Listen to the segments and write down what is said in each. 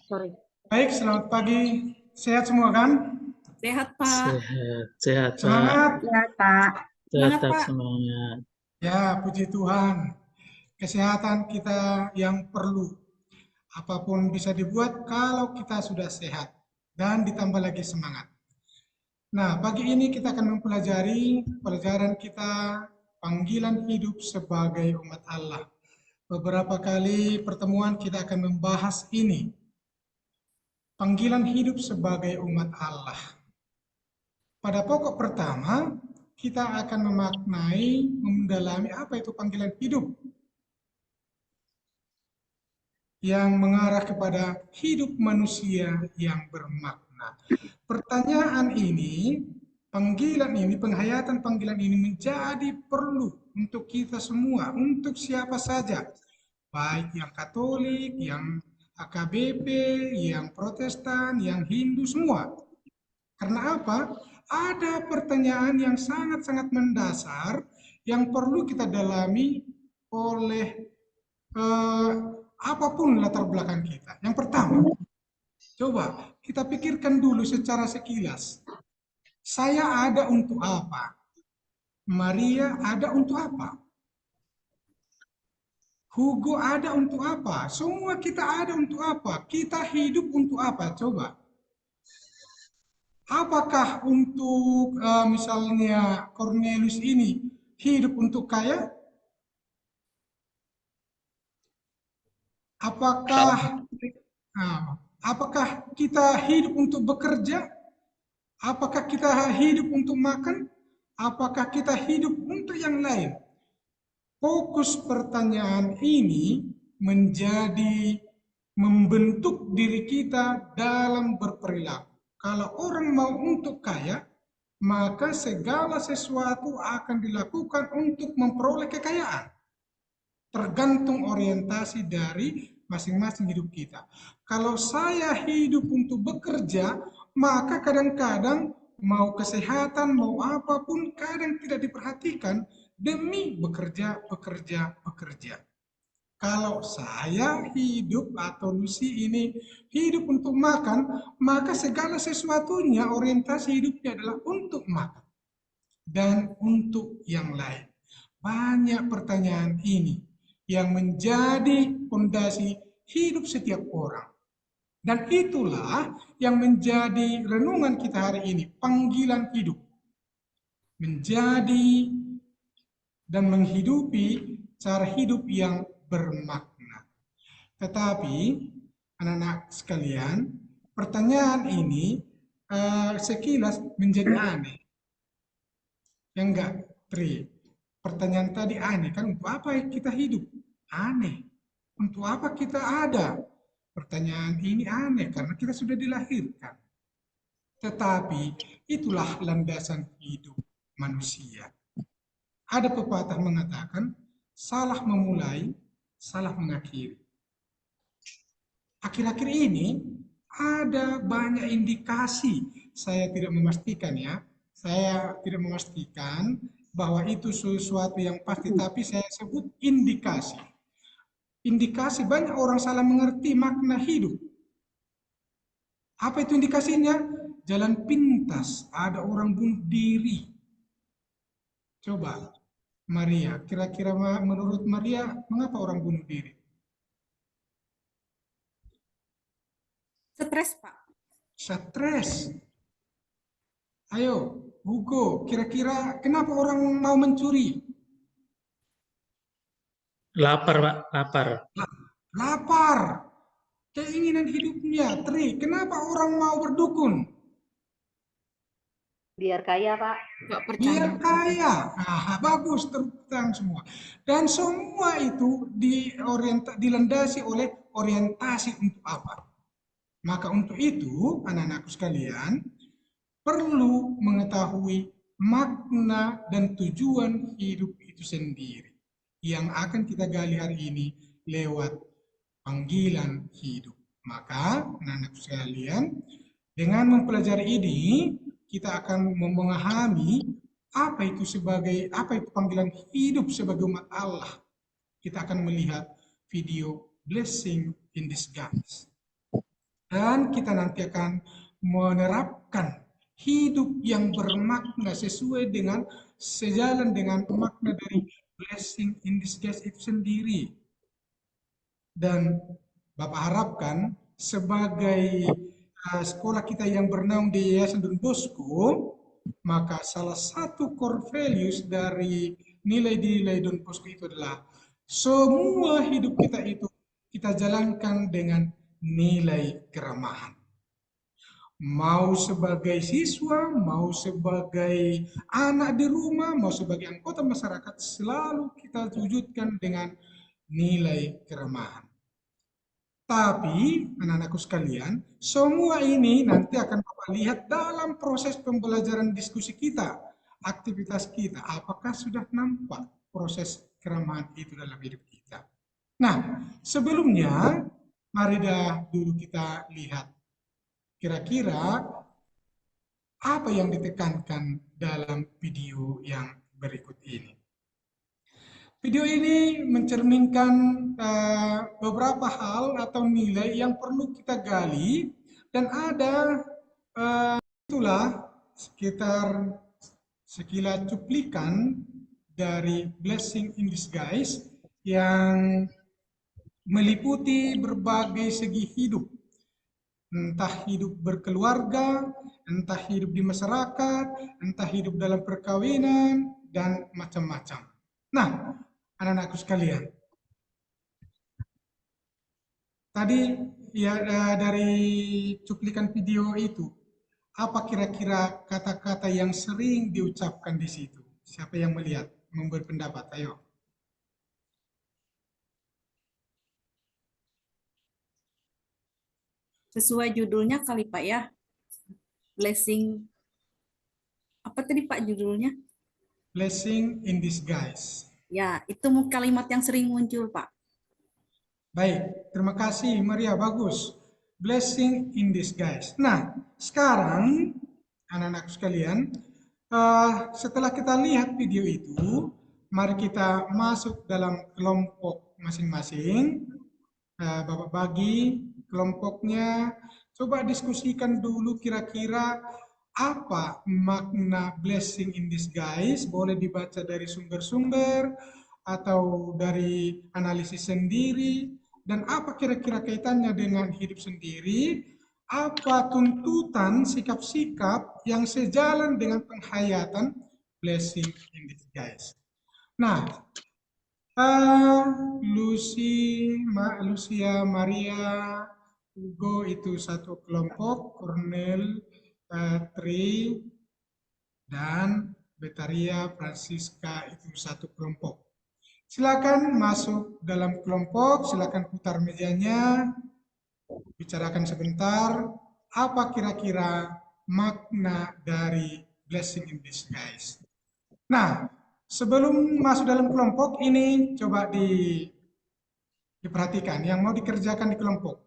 Sorry. Baik, selamat pagi. Sehat semua kan? Sehat, Pak. Sehat, sehat Pak. Semangat. Ya, Pak. Semangat, Tetap Pak. semangat. Ya, puji Tuhan. Kesehatan kita yang perlu. Apapun bisa dibuat kalau kita sudah sehat dan ditambah lagi semangat. Nah, pagi ini kita akan mempelajari pelajaran kita panggilan hidup sebagai umat Allah. Beberapa kali pertemuan kita akan membahas ini. Panggilan hidup sebagai umat Allah. Pada pokok pertama, kita akan memaknai, mendalami apa itu panggilan hidup yang mengarah kepada hidup manusia yang bermakna. Pertanyaan ini, penghayatan panggilan ini menjadi perlu untuk kita semua, untuk siapa saja, baik yang Katolik, yang AKBP, yang Protestan, yang Hindu, semua. Karena apa? Ada pertanyaan yang sangat-sangat mendasar yang perlu kita dalami oleh eh, apapun latar belakang kita. Yang pertama, coba kita pikirkan dulu secara sekilas. Saya ada untuk apa? Maria ada untuk apa? Hugo ada untuk apa? Semua kita ada untuk apa? Kita hidup untuk apa? Coba. Apakah untuk misalnya Cornelius ini hidup untuk kaya? Apakah apakah kita hidup untuk bekerja? Apakah kita hidup untuk makan? Apakah kita hidup untuk yang lain? Fokus pertanyaan ini menjadi membentuk diri kita dalam berperilaku. Kalau orang mau untuk kaya, maka segala sesuatu akan dilakukan untuk memperoleh kekayaan. Tergantung orientasi dari masing-masing hidup kita. Kalau saya hidup untuk bekerja, maka kadang-kadang mau kesehatan, mau apapun, kadang tidak diperhatikan demi bekerja, bekerja, bekerja. Kalau saya hidup atau Lucy ini hidup untuk makan, maka segala sesuatunya orientasi hidupnya adalah untuk makan dan untuk yang lain. Banyak pertanyaan ini yang menjadi fondasi hidup setiap orang. Dan itulah yang menjadi renungan kita hari ini, panggilan hidup. Menjadi dan menghidupi cara hidup yang bermakna. Tetapi, anak-anak sekalian, pertanyaan ini sekilas menjadi aneh. Yang enggak, Tri. Pertanyaan tadi aneh, kan untuk apa kita hidup? Aneh. Untuk apa kita ada? Pertanyaan ini aneh karena kita sudah dilahirkan. Tetapi itulah landasan hidup manusia. Ada pepatah mengatakan, salah memulai, salah mengakhiri. Akhir-akhir ini ada banyak indikasi, saya tidak memastikan ya, saya tidak memastikan bahwa itu sesuatu yang pasti, tapi saya sebut indikasi. Indikasi banyak orang salah mengerti makna hidup. Apa itu indikasinya? Jalan pintas, ada orang bunuh diri. Coba, Maria, kira-kira menurut Maria, mengapa orang bunuh diri? Stres, Pak. Stres. Ayo, Hugo, kira-kira kenapa orang mau mencuri? Lapar Pak, lapar. Lapar. Keinginan hidupnya, Tri. Kenapa orang mau berdukun? Biar kaya, Pak. Nggak Biar percaya. kaya. Nah, bagus, terutang semua. Dan semua itu dilandasi oleh orientasi untuk apa? Maka untuk itu, anak-anakku sekalian, perlu mengetahui makna dan tujuan hidup itu sendiri yang akan kita gali hari ini lewat panggilan hidup. Maka, anak-anak sekalian, dengan mempelajari ini, kita akan memahami apa itu panggilan hidup sebagai umat Allah. Kita akan melihat video Blessing in Disguise. Dan kita nanti akan menerapkan hidup yang bermakna sesuai dengan sejalan dengan makna dari blessing in disguise itu sendiri. Dan Bapak harapkan sebagai sekolah kita yang bernaung di Yayasan Don Bosco, maka salah satu core values dari nilai-nilai Don Bosco itu adalah semua hidup kita itu kita jalankan dengan nilai keramahan. Mau sebagai siswa, mau sebagai anak di rumah, mau sebagai anggota masyarakat, selalu kita wujudkan dengan nilai keramahan. Tapi, anak-anakku sekalian, semua ini nanti akan Bapak lihat dalam proses pembelajaran diskusi kita, aktivitas kita. Apakah sudah nampak proses keramahan itu dalam hidup kita? Nah, sebelumnya, mari dah dulu kita lihat kira-kira apa yang ditekankan dalam video yang berikut ini. Video ini mencerminkan beberapa hal atau nilai yang perlu kita gali dan ada itulah sekitar sekilas cuplikan dari Blessing in Disguise yang meliputi berbagai segi hidup, entah hidup berkeluarga, entah hidup di masyarakat, entah hidup dalam perkawinan, dan macam-macam. Nah, anak-anakku sekalian, tadi ya dari cuplikan video itu, apa kira-kira kata-kata yang sering diucapkan di situ? Siapa yang melihat? Memberi pendapat, ayo. Sesuai judulnya kali Pak ya, blessing apa tadi Pak judulnya? Blessing in disguise. Ya, itu kalimat yang sering muncul Pak. Baik, terima kasih Maria, bagus. Blessing in disguise. Nah, sekarang anak-anak sekalian, setelah kita lihat video itu, mari kita masuk dalam kelompok masing-masing. Bapak bagi kelompoknya, coba diskusikan dulu kira-kira apa makna blessing in disguise. Boleh dibaca dari sumber-sumber atau dari analisis sendiri, dan apa kira-kira kaitannya dengan hidup sendiri, apa tuntutan sikap-sikap yang sejalan dengan penghayatan blessing in disguise. Nah, Lucia, Maria, Hugo itu satu kelompok, Cornel, Tri, dan Betaria, Francisca itu satu kelompok. Silakan masuk dalam kelompok, silakan putar mejanya, bicarakan sebentar, apa kira-kira makna dari blessing in disguise. Nah, sebelum masuk dalam kelompok ini, coba diperhatikan yang mau dikerjakan di kelompok.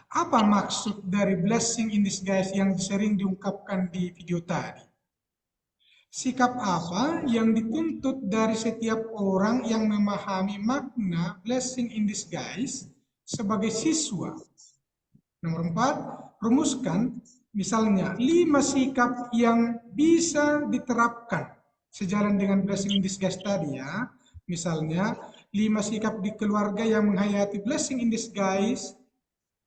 Apa maksud dari blessing in disguise yang sering diungkapkan di video tadi? Sikap apa yang dituntut dari setiap orang yang memahami makna blessing in disguise sebagai siswa? Nomor 4, rumuskan misalnya 5 sikap yang bisa diterapkan sejalan dengan blessing in disguise tadi ya. Misalnya 5 sikap di keluarga yang menghayati blessing in disguise,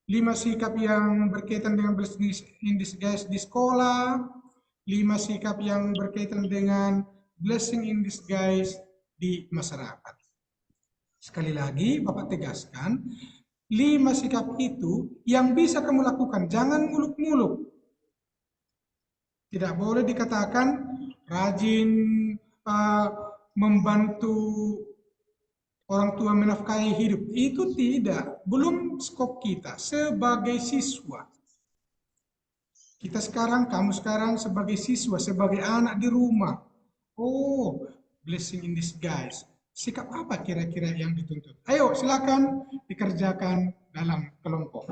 5 sikap yang berkaitan dengan blessing in disguise di sekolah, 5 sikap yang berkaitan dengan blessing in disguise di masyarakat. Sekali lagi, Bapak tegaskan, 5 sikap itu yang bisa kamu lakukan. Jangan muluk-muluk. Tidak boleh dikatakan rajin membantu orang tua menafkahi hidup. Itu tidak. Belum skop kita sebagai siswa. Kita sekarang, kamu sekarang sebagai siswa, sebagai anak di rumah. Oh, blessing in disguise. Sikap apa kira-kira yang dituntut? Ayo, silakan dikerjakan dalam kelompok.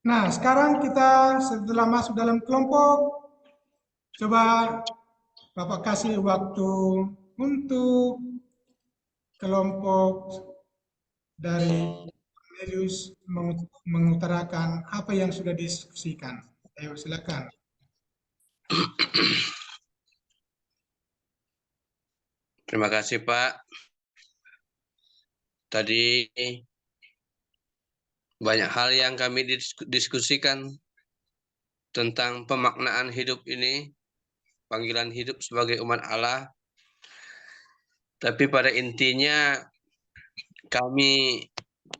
Nah, sekarang kita setelah masuk dalam kelompok, coba Bapak kasih waktu untuk kelompok dari Cornelius mengutarakan apa yang sudah diskusikan. Ayo silakan. Terima kasih Pak. Tadi banyak hal yang kami diskusikan tentang pemaknaan hidup ini, panggilan hidup sebagai umat Allah. Tapi pada intinya kami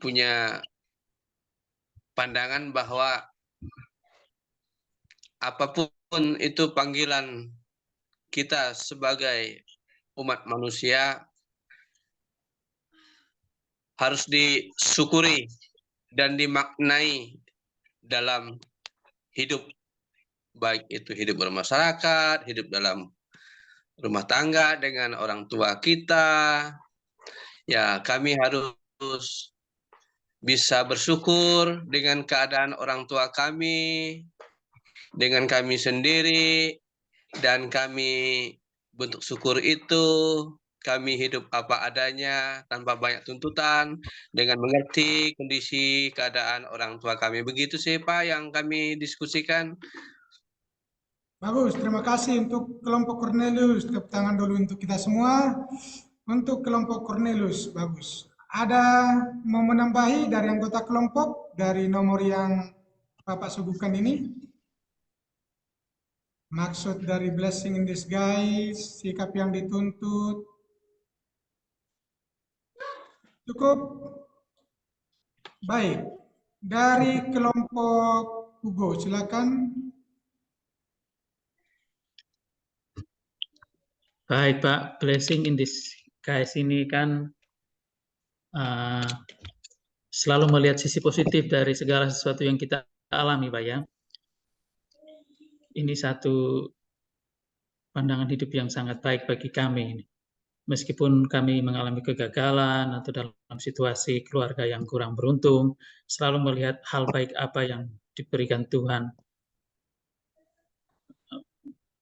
punya pandangan bahwa apapun itu panggilan kita sebagai umat manusia harus disyukuri dan dimaknai dalam hidup, baik itu hidup bermasyarakat, hidup dalam rumah tangga dengan orang tua kita. Ya, kami harus bisa bersyukur dengan keadaan orang tua kami, dengan kami sendiri, dan kami bentuk syukur itu kami hidup apa adanya tanpa banyak tuntutan, dengan mengerti kondisi keadaan orang tua kami. Begitu sih Pak yang kami diskusikan. Bagus, terima kasih untuk kelompok Cornelius. Tepuk tangan dulu untuk kita semua. Untuk kelompok Cornelius, bagus. Ada mau menambahi dari anggota kelompok dari nomor yang Bapak suguhkan ini? Maksud dari blessing in disguise, sikap yang dituntut. Cukup? Baik. Dari kelompok Hugo, silakan. Baik Pak, blessing in disguise ini kan selalu melihat sisi positif dari segala sesuatu yang kita alami Pak ya. Ini satu pandangan hidup yang sangat baik bagi kami. Meskipun kami mengalami kegagalan atau dalam situasi keluarga yang kurang beruntung, selalu melihat hal baik apa yang diberikan Tuhan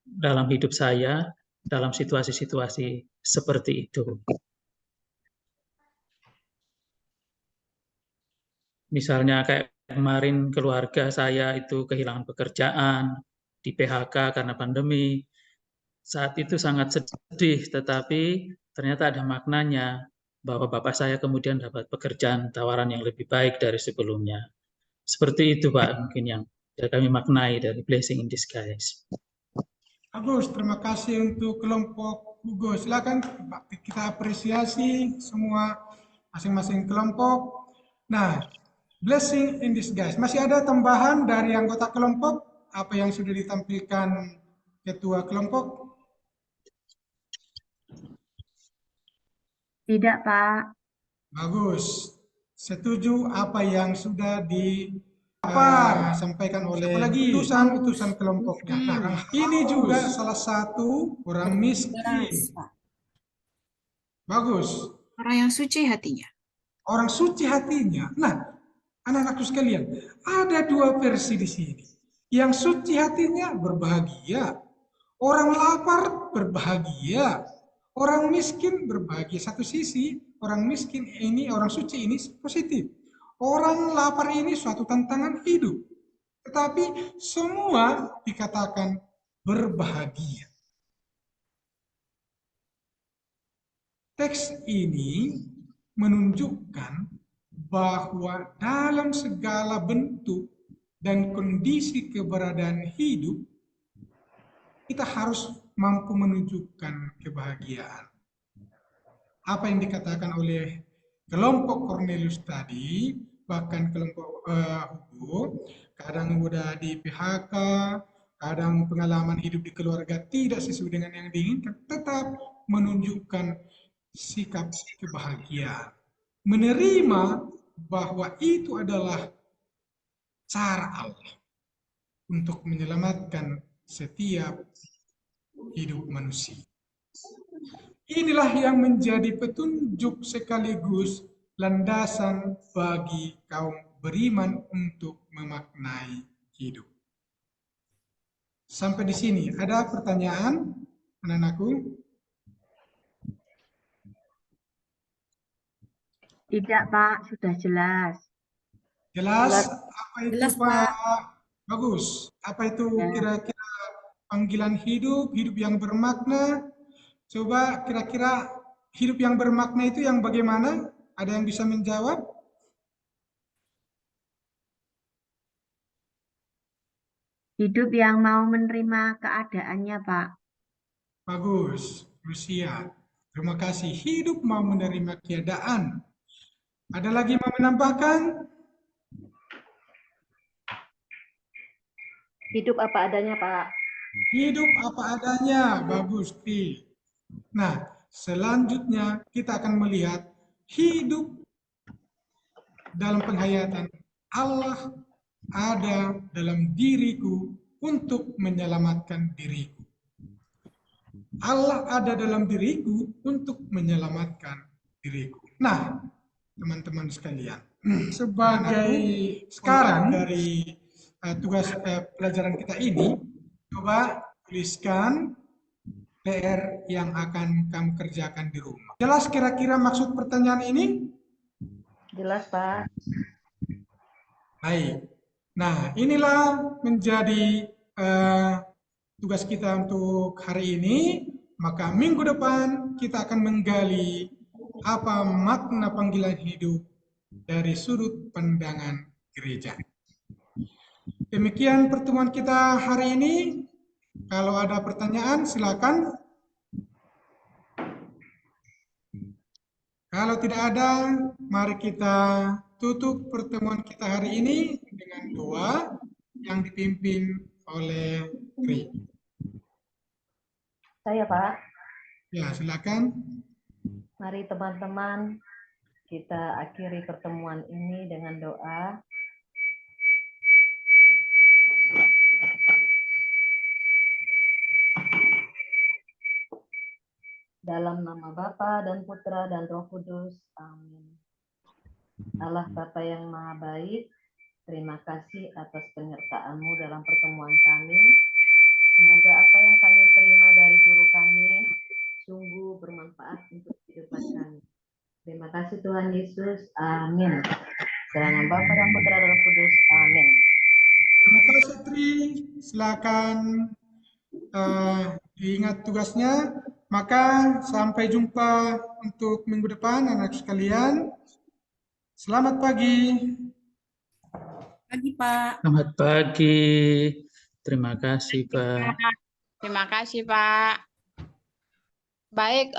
dalam hidup saya, dalam situasi-situasi seperti itu. Misalnya kayak kemarin keluarga saya itu kehilangan pekerjaan, di PHK karena pandemi. Saat itu sangat sedih, tetapi ternyata ada maknanya bahwa bapak saya kemudian dapat pekerjaan tawaran yang lebih baik dari sebelumnya. Seperti itu Pak, mungkin yang kami maknai dari blessing in disguise. Bagus, terima kasih untuk kelompok Hugo. Silakan kita apresiasi semua masing-masing kelompok. Nah, blessing in disguise. Masih ada tambahan dari anggota kelompok? Apa yang sudah ditampilkan ketua kelompok? Tidak, Pak. Bagus. Setuju apa yang sudah disampaikan oleh utusan-utusan kelompoknya. Nah, ini juga salah satu orang miskin. Bagus. Orang yang suci hatinya. Orang suci hatinya. Nah, anak-anakku sekalian, ada dua versi di sini. Yang suci hatinya berbahagia. Orang lapar berbahagia. Orang miskin berbahagia. Satu sisi, orang miskin ini, orang suci ini positif. Orang lapar ini suatu tantangan hidup. Tetapi semua dikatakan berbahagia. Teks ini menunjukkan bahwa dalam segala bentuk dan kondisi keberadaan hidup, kita harus mampu menunjukkan kebahagiaan. Apa yang dikatakan oleh kelompok Cornelius tadi, bahkan kelompok Hugo, kadang udah di PHK, kadang pengalaman hidup di keluarga tidak sesuai dengan yang diinginkan, tetap menunjukkan sikap kebahagiaan. Menerima bahwa itu adalah cara Allah untuk menyelamatkan setiap hidup manusia. Inilah yang menjadi petunjuk sekaligus landasan bagi kaum beriman untuk memaknai hidup. Sampai di sini, ada pertanyaan? anak-anakku? Tidak, Pak, sudah jelas. Jelas? Apa itu, Jelas, Pak? Pak. Bagus. Apa itu Ya. kira-kira panggilan hidup, hidup yang bermakna? Coba kira-kira hidup yang bermakna itu yang bagaimana? Ada yang bisa menjawab? Hidup yang mau menerima keadaannya, Pak. Bagus, Lucia. Terima kasih. Hidup mau menerima keadaan. Ada lagi mau menambahkan? Hidup apa adanya, Pak. Hidup apa adanya. Bagus, Tri. Nah, selanjutnya kita akan melihat hidup dalam penghayatan Allah ada dalam diriku untuk menyelamatkan diriku. Allah ada dalam diriku untuk menyelamatkan diriku. Nah, teman-teman sekalian, sebagai sekarang dari tugas pelajaran kita ini, coba tuliskan PR yang akan kamu kerjakan di rumah. Jelas kira-kira maksud pertanyaan ini? Jelas, Pak. Baik. Nah, inilah menjadi tugas kita untuk hari ini. Maka minggu depan kita akan menggali apa makna panggilan hidup dari sudut pandangan gereja. Demikian pertemuan kita hari ini. Kalau ada pertanyaan silakan. Kalau tidak ada, mari kita tutup pertemuan kita hari ini dengan doa yang dipimpin oleh Tri. Saya, Pak. Ya, silakan. Mari teman-teman kita akhiri pertemuan ini dengan doa. Dalam nama Bapa dan Putra dan Roh Kudus. Amin. Allah Bapa yang Maha Baik, terima kasih atas penyertaan-Mu dalam pertemuan kami. Semoga apa yang kami terima dari guru kami sungguh bermanfaat untuk kehidupan kami. Terima kasih Tuhan Yesus. Amin. Dalam nama Bapa dan Putra dan Roh Kudus. Amin. Terima kasih Tri. Silakan diingat tugasnya. Maka sampai jumpa untuk minggu depan anak sekalian. Selamat pagi. Pagi, Pak. Selamat pagi. Terima kasih, Pak. Terima kasih, Pak. Baik,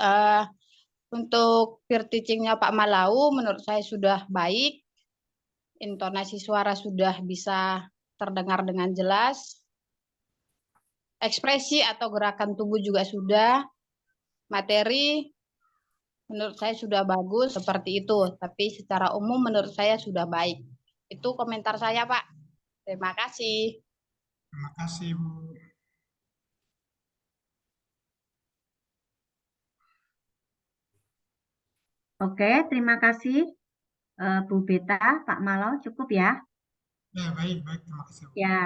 untuk peer teaching-nya Pak Malau menurut saya sudah baik. Intonasi suara sudah bisa terdengar dengan jelas. Ekspresi atau gerakan tubuh juga sudah. Materi menurut saya sudah bagus seperti itu, tapi secara umum menurut saya sudah baik. Itu komentar saya, Pak. Terima kasih. Terima kasih, Bu. Oke, terima kasih Bu Beta, Pak Malau, cukup ya? Ya, baik, terima kasih, Bu. Ya.